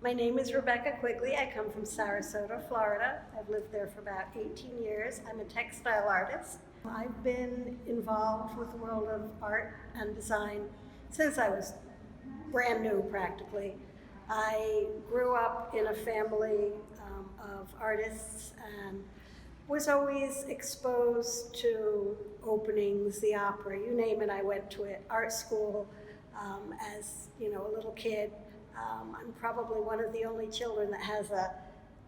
My name is Rebecca Quigley. I come from Sarasota, Florida. I've lived there for about 18 years. I'm a textile artist. I've been involved with the world of art and design since I was brand new, practically. I grew up in a family of artists and was always exposed to openings, the opera, you name it, I went to it. Art school as a little kid. I'm probably one of the only children that has a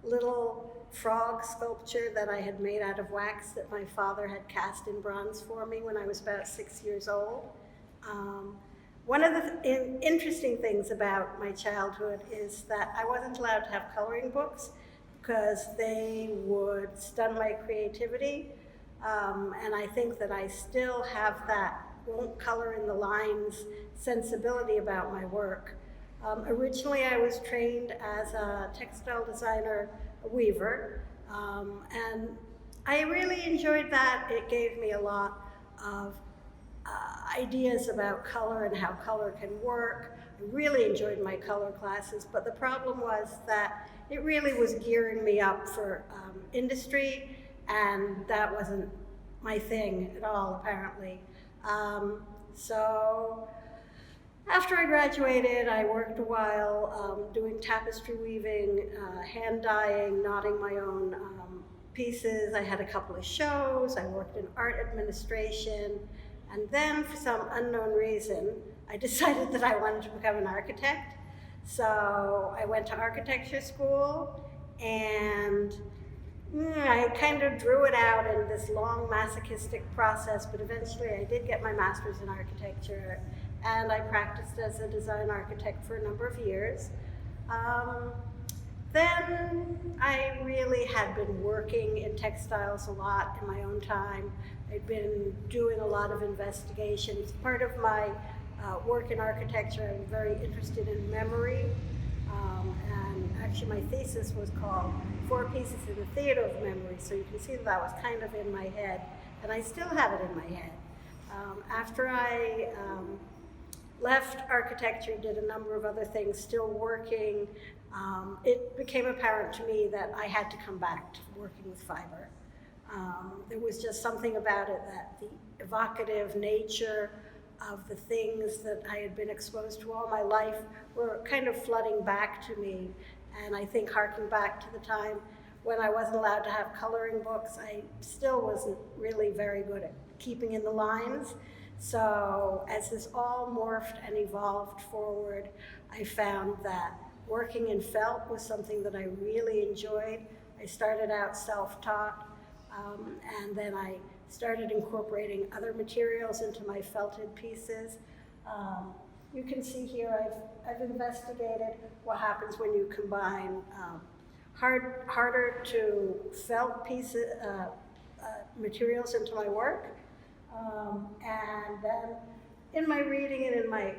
little frog sculpture that I had made out of wax that my father had cast in bronze for me when I was about 6 years old. One of the interesting things about my childhood is that I wasn't allowed to have coloring books because they would stun my creativity. And I think that I still have that won't color in the lines sensibility about my work. Originally, I was trained as a textile designer, a weaver, and I really enjoyed that. It gave me a lot of ideas about color and how color can work. I really enjoyed my color classes, but the problem was that it really was gearing me up for industry, and that wasn't my thing at all, apparently. So after I graduated, I worked a while doing tapestry weaving, hand dyeing, knotting my own pieces. I had a couple of shows. I worked in art administration. And then, for some unknown reason, I decided that I wanted to become an architect. So I went to architecture school, and I kind of drew it out in this long masochistic process, but eventually I did get my master's in architecture, and I practiced as a design architect for a number of years. Then I really had been working in textiles a lot in my own time. I'd been doing a lot of investigations. Part of my work in architecture, I'm very interested in memory. And actually my thesis was called 4 Pieces in the Theater of Memory, so you can see that was kind of in my head, and I still have it in my head. After I left architecture, did a number of other things, still working, it became apparent to me that I had to come back to working with fiber. There was just something about it that the evocative nature of the things that I had been exposed to all my life were kind of flooding back to me. And I think harking back to the time when I wasn't allowed to have coloring books, I still wasn't really very good at keeping in the lines. So as this all morphed and evolved forward, I found that working in felt was something that I really enjoyed. I started out self-taught, and then I started incorporating other materials into my felted pieces. You can see here I've investigated what happens when you combine harder to felt pieces, materials into my work. And then in my reading and in my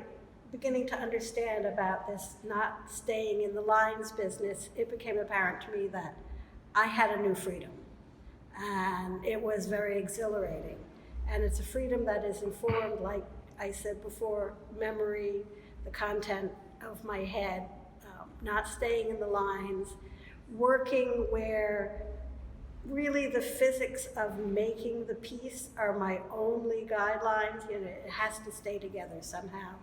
beginning to understand about this not staying in the lines business, it became apparent to me that I had a new freedom. And it was very exhilarating. And it's a freedom that is informed, like I said before, memory, the content of my head, not staying in the lines, working where really the physics of making the piece are my only guidelines. It has to stay together somehow.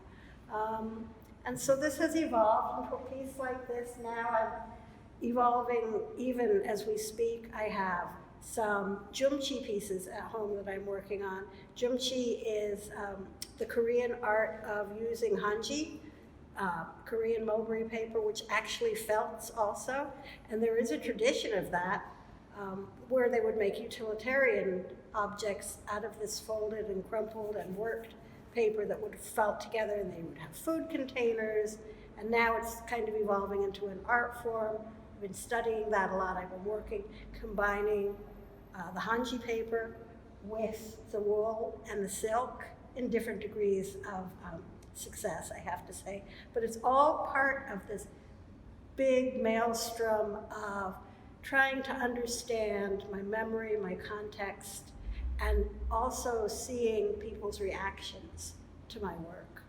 And so this has evolved into a piece like this. Now I'm evolving even as we speak. I have some jumchi pieces at home that I'm working on. Jumchi is the Korean art of using hanji, Korean mulberry paper, which actually felts also. And there is a tradition of that where they would make utilitarian objects out of this folded and crumpled and worked paper that would felt together, and they would have food containers. And now it's kind of evolving into an art form. I've been studying that a lot. I've been working, combining the hanji paper with the wool and the silk in different degrees of success, I have to say. But it's all part of this big maelstrom of trying to understand my memory, my context, and also seeing people's reactions to my work.